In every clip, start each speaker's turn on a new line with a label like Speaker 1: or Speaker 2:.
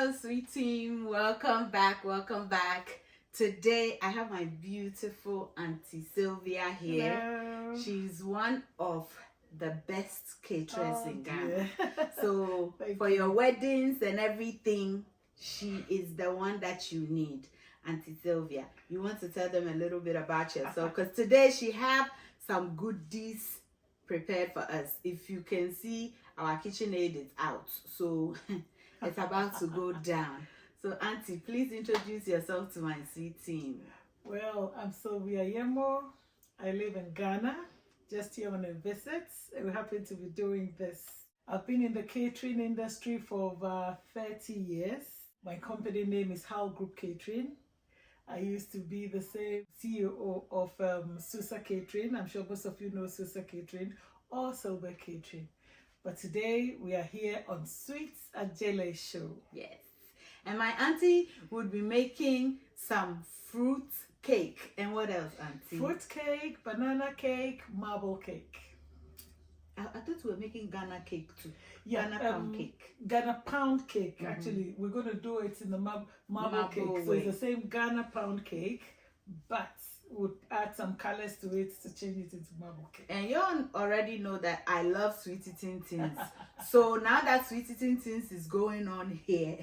Speaker 1: Hello, sweet team. Welcome back. Welcome back. Today, I have my beautiful Auntie Sylvia here.
Speaker 2: Hello.
Speaker 1: She's one of the best caterers in Ghana.
Speaker 2: Dear.
Speaker 1: So, for your weddings and everything, she is the one that you need. Auntie Sylvia, you want to tell them a little bit about yourself? Because today, she have some goodies prepared for us. If you can see, our KitchenAid is out. So, it's about to go down. So, Auntie, please introduce yourself to my sweet team.
Speaker 2: Well, I'm Sylvia Yemo. I live in Ghana, just here on a visit. We happen to be doing this. I've been in the catering industry for over 30 years. My company name is Hal Group Catering. I used to be the same CEO of Susa Catering. I'm sure most of you know Susa Catering or Silver Catering. But today we are here on Sweets Ajele Show.
Speaker 1: Yes. And my auntie would be making some fruit cake. And what else, Auntie?
Speaker 2: Fruit cake, banana cake, marble cake.
Speaker 1: I thought we were making Ghana cake too.
Speaker 2: Yeah,
Speaker 1: Ghana pound cake.
Speaker 2: Ghana pound cake, actually. We're going to do it in the marble cake. So
Speaker 1: way.
Speaker 2: it's the same Ghana pound cake, but we'll add some colors to it to change it into marble cake.
Speaker 1: And you already know that I love sweet eating things. So now that sweet eating things is going on here,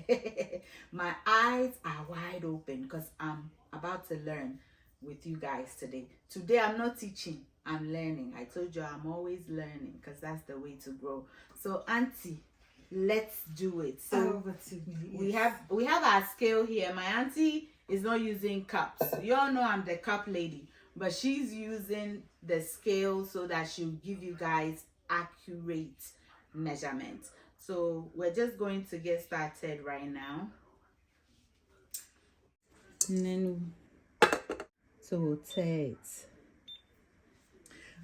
Speaker 1: my eyes are wide open because I'm about to learn with you guys today. Today I'm not teaching, I'm learning. I told you I'm always learning because that's the way to grow. So Auntie, let's do it. So
Speaker 2: over to me.
Speaker 1: Yes. we have our scale here. My auntie is not using cups. You all know I'm the cup lady, but she's using the scale so that she'll give you guys accurate measurements. So we're just going to get started right now. And then so we'll take it.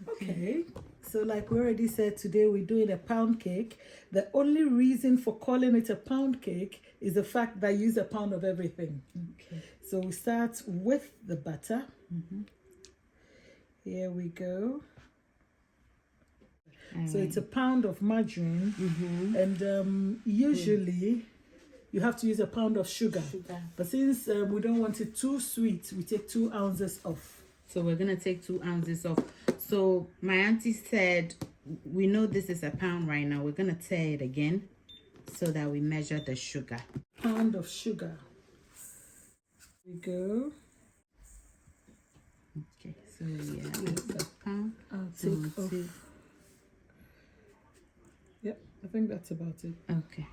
Speaker 2: Okay, so like we already said, today we're doing a pound cake. The only reason for calling it a pound cake is the fact that I use a pound of everything.
Speaker 1: Okay.
Speaker 2: So we start with the butter. Here we go. So it's a pound of margarine, and usually you have to use a pound of sugar. But since we don't want it too sweet, we take 2 ounces off.
Speaker 1: So we're gonna take 2 ounces off. So my auntie said, we know this is a pound right now. We're gonna tear it again so that we measure the sugar.
Speaker 2: Pound of sugar. Here we go.
Speaker 1: Okay, so yeah, it's a pound.
Speaker 2: I'll take off. Yep, I think that's about it.
Speaker 1: Okay.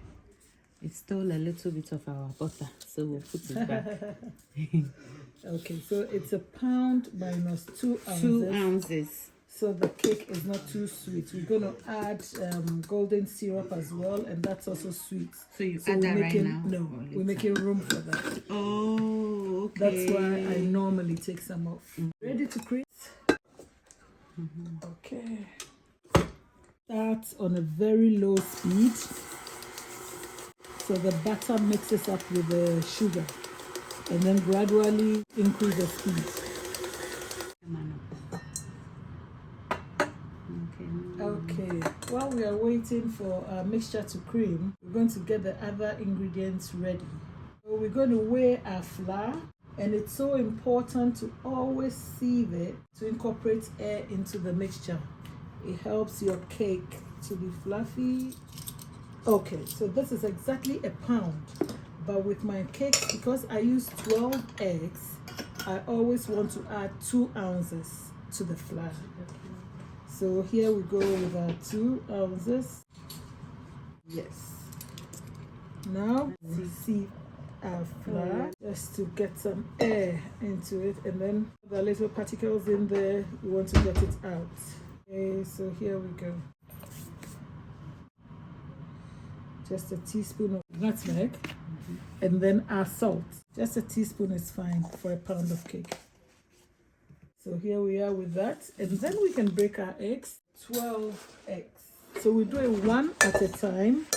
Speaker 1: It stole a little bit of our butter, so we'll put it back.
Speaker 2: Okay, so it's a pound minus 2 ounces.
Speaker 1: 2 ounces.
Speaker 2: So the cake is not too sweet. We're going to add golden syrup as well, and that's also sweet.
Speaker 1: So you add that right now?
Speaker 2: No, we're making room for that.
Speaker 1: Oh, okay.
Speaker 2: That's why I normally take some off. Ready to crease? Okay. Start on a very low speed, so the batter mixes up with the sugar, and then gradually increase the speed. Okay, while we are waiting for our mixture to cream, we're going to get the other ingredients ready. So we're going to weigh our flour, and it's so important to always sieve it to incorporate air into the mixture. It helps your cake to be fluffy. Okay, so this is exactly a pound, but with my cake, because I use 12 eggs, I always want to add 2 ounces to the flour. So here we go with our 2 ounces. Yes. Now we sieve our flour just to get some air into it, and then the little particles in there, you want to get it out. Okay, so here we go. Just a teaspoon of nutmeg, and then our salt. Just a teaspoon is fine for a pound of cake. So here we are with that, and then we can break our eggs. 12 eggs. So we do it one at a time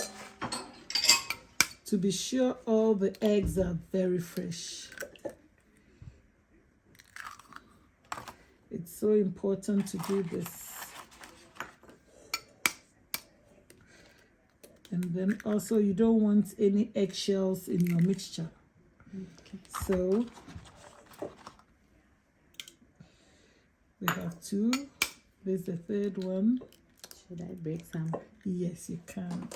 Speaker 2: to be sure all the eggs are very fresh. It's so important to do this. And then also you don't want any eggshells in your mixture.
Speaker 1: Okay.
Speaker 2: So we have 2. There's the third one.
Speaker 1: Should I break some?
Speaker 2: Yes, you can.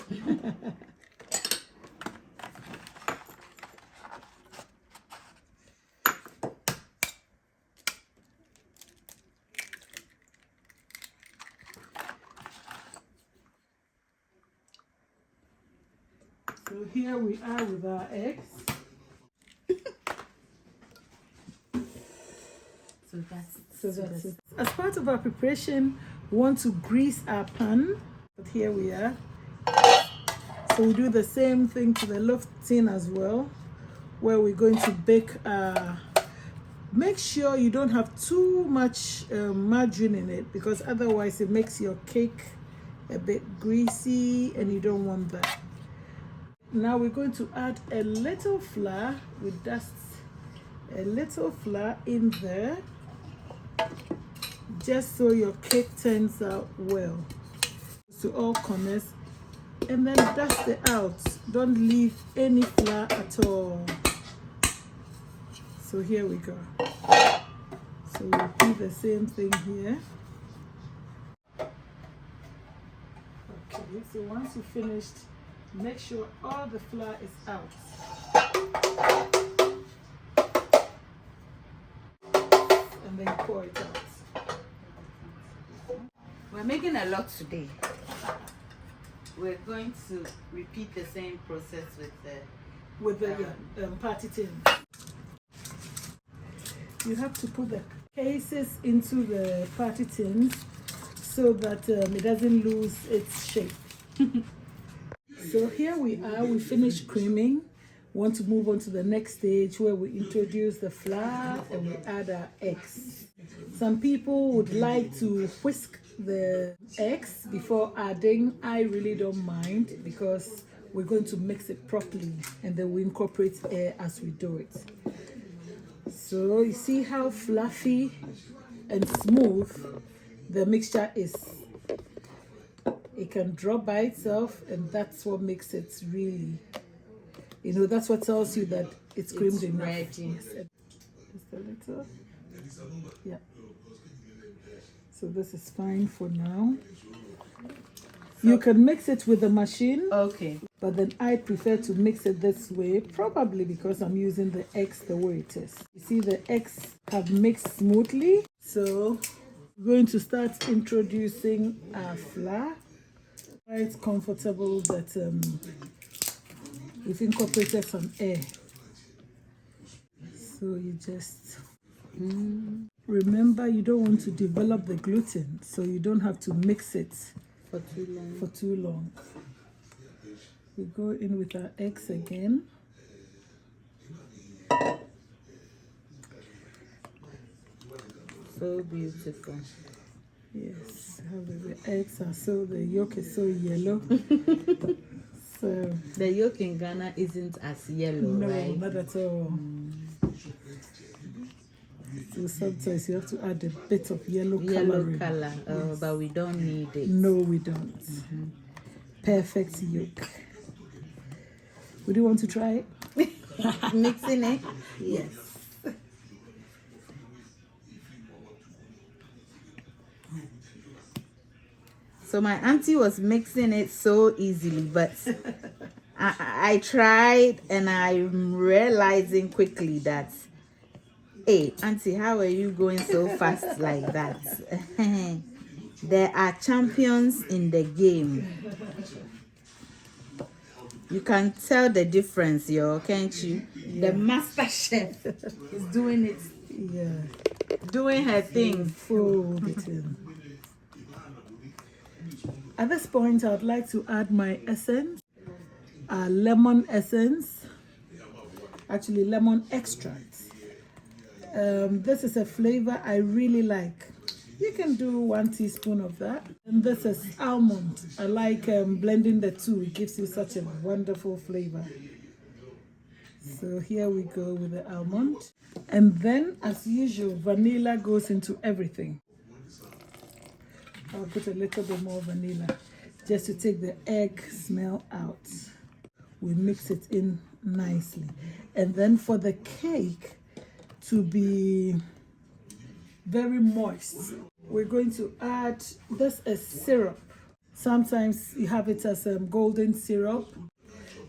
Speaker 2: So here we are with our eggs.
Speaker 1: So that's
Speaker 2: it. As part of our preparation, we want to grease our pan. But here we are. So we do the same thing to the loaf tin as well, where we're going to bake. Make sure you don't have too much margarine in it, because otherwise it makes your cake a bit greasy and you don't want that. Now we're going to add a little flour. We dust a little flour in there, just so your cake turns out well, to all corners, and then dust it out. Don't leave any flour at all. So here we go. So we'll do the same thing here. Okay, so once you've finished, make sure all the flour is out. And then pour it out.
Speaker 1: We're making a lot today. We're going to repeat the same process with the
Speaker 2: party tin. You have to put the cases into the party tins so that it doesn't lose its shape. So here we are, we finished creaming. Want to move on to the next stage, where we introduce the flour and we add our eggs. Some people would like to whisk the eggs before adding. I really don't mind, because we're going to mix it properly and then we incorporate air as we do it. So you see how fluffy and smooth the mixture is. It can drop by itself, and that's what makes it really, that's what tells you that it's creamed enough.
Speaker 1: Ready.
Speaker 2: Just a little. Yeah. So this is fine for now. You can mix it with the machine.
Speaker 1: Okay.
Speaker 2: But then I prefer to mix it this way, probably because I'm using the eggs the way it is. You see, the eggs have mixed smoothly. So we're going to start introducing our flour. It's comfortable that we've incorporated some air. So you just remember, you don't want to develop the gluten, so you don't have to mix it
Speaker 1: For
Speaker 2: too long. We go in with our eggs again.
Speaker 1: So beautiful.
Speaker 2: Yes, how the eggs are the yolk is so yellow. So
Speaker 1: the yolk in Ghana isn't as yellow,
Speaker 2: no,
Speaker 1: right?
Speaker 2: not at all. So sometimes you have to add a bit of yellow coloring.
Speaker 1: Color,
Speaker 2: Yes.
Speaker 1: But we don't need it.
Speaker 2: No, we don't. Perfect yolk. Would you want to try it?
Speaker 1: Mixing it?
Speaker 2: Yes.
Speaker 1: So my auntie was mixing it so easily, but I tried, and I'm realizing quickly that, hey, auntie, how are you going so fast like that? There are champions in the game. You can tell the difference, can't you?
Speaker 2: Yeah.
Speaker 1: The master chef is doing it.
Speaker 2: Yeah.
Speaker 1: Doing her thing.
Speaker 2: Fold it in. At this point, I would like to add my essence, lemon essence, actually lemon extract. This is a flavor I really like. You can do 1 teaspoon of that. And this is almond. I like blending the two. It gives you such a wonderful flavor. So here we go with the almond. And then, as usual, vanilla goes into everything. I'll put a little bit more vanilla. just to take the egg smell out. We mix it in nicely. And then for the cake to be very moist, we're going to add, this is syrup. Sometimes you have it as golden syrup.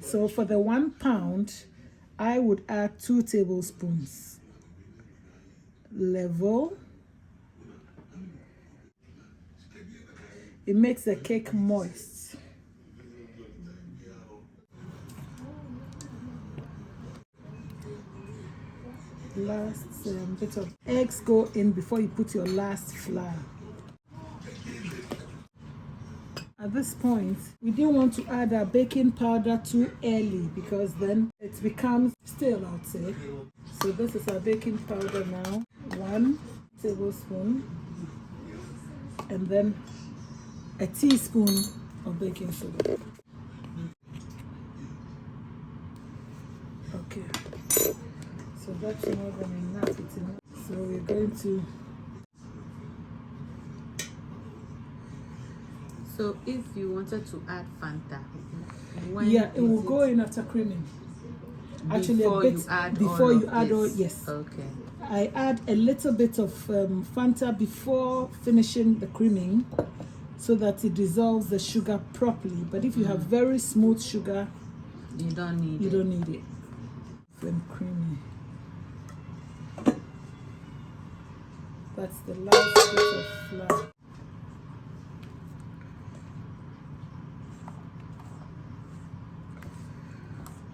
Speaker 2: So for the 1 pound, I would add 2 tablespoons. Level. It makes the cake moist. Last bit of eggs go in before you put your last flour. At this point, we didn't want to add our baking powder too early because then it becomes stale, I'd say. So this is our baking powder now. 1 tablespoon. And then a teaspoon of baking soda. Okay. So that's more than enough. It's enough. So we're going to.
Speaker 1: So if you wanted to add Fanta,
Speaker 2: Yeah, it will go in after creaming. Actually,
Speaker 1: before
Speaker 2: a bit
Speaker 1: you add
Speaker 2: before
Speaker 1: all
Speaker 2: you
Speaker 1: of
Speaker 2: add all.
Speaker 1: this.
Speaker 2: Yes.
Speaker 1: Okay.
Speaker 2: I add a little bit of Fanta before finishing the creaming, so that it dissolves the sugar properly. But if you have very smooth sugar,
Speaker 1: you don't need
Speaker 2: you
Speaker 1: it.
Speaker 2: don't need it. Then creamy. That's the last bit of flour.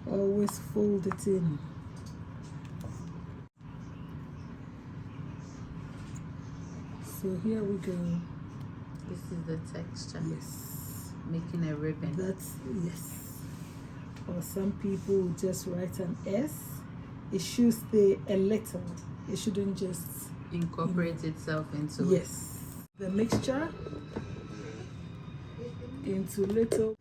Speaker 2: Always fold it in. So here we go.
Speaker 1: This is the texture.
Speaker 2: Yes.
Speaker 1: Making a ribbon.
Speaker 2: That's, yes. Or some people will just write an S. It should stay a little. It shouldn't just
Speaker 1: incorporate itself into it.
Speaker 2: Yes. The mixture into little.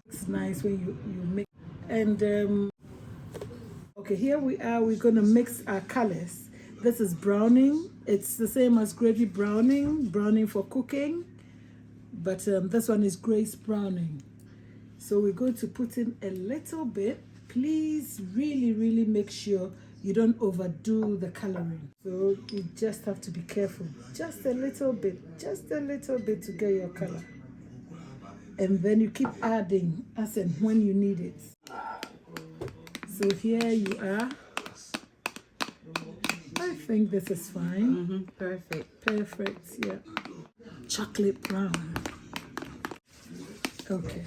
Speaker 2: It's nice when you mix. And okay, here we are. We're gonna mix our colors. This is browning. It's the same as gravy browning for cooking, but this one is grace browning. So we're going to put in a little bit. Please really make sure you don't overdo the coloring. So you just have to be careful. Just a little bit to get your color. And then you keep adding as and when you need it. So here you are. I think this is fine. Perfect, yeah. Chocolate brown. Okay.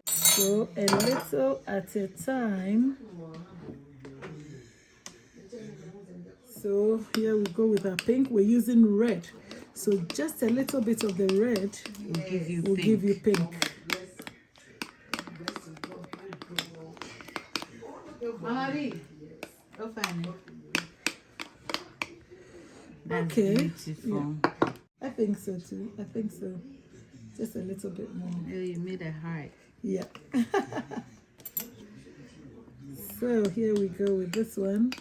Speaker 2: So a little at a time. So here we go with our pink. We're using red. So just a little bit of the red will give you pink. Okay.
Speaker 1: Beautiful.
Speaker 2: Yeah. I think so too. I think so. Just a little bit more.
Speaker 1: Oh, you made a heart.
Speaker 2: Yeah. So here we go with this one.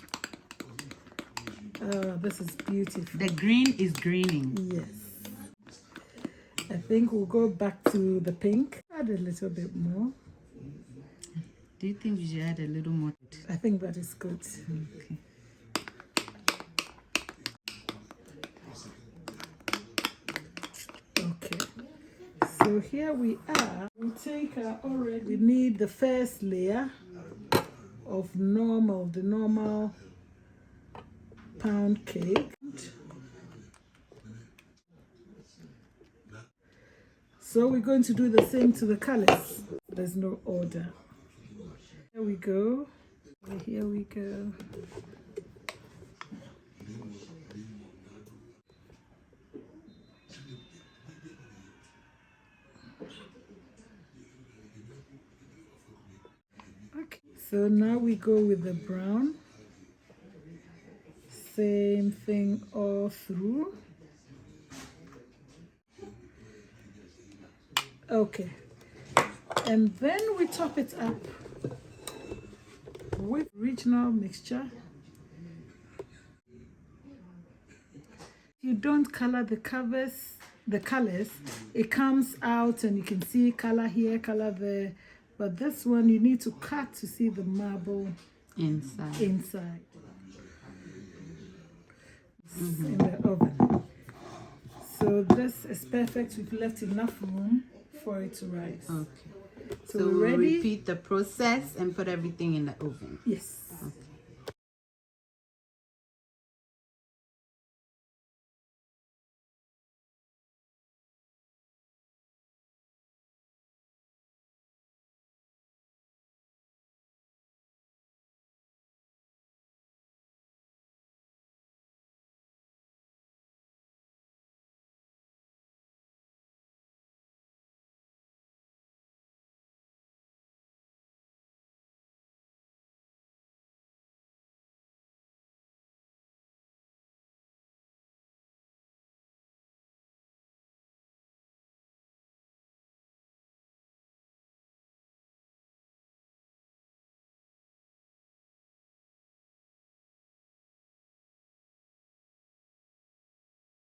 Speaker 2: This is beautiful.
Speaker 1: The green is greening.
Speaker 2: Yes. I think we'll go back to the pink. Add a little bit more.
Speaker 1: Do you think you should add a little more?
Speaker 2: I think that is good.
Speaker 1: Okay.
Speaker 2: Okay. So here we are. We take our orange. We need the first layer of the normal pound cake. So we're going to do the same to the colors. There's no order. Here we go. Here we go. Okay. So now we go with the brown. Same thing all through. Okay, and then we top it up with original mixture. You don't color the covers the colors, it comes out and you can see color here, color there. But this one you need to cut to see the marble inside. In the oven. So this is perfect. We've left enough room for it to rise.
Speaker 1: Okay.
Speaker 2: So
Speaker 1: So
Speaker 2: we're
Speaker 1: we'll
Speaker 2: ready.
Speaker 1: repeat the process and put everything in the oven.
Speaker 2: Yes.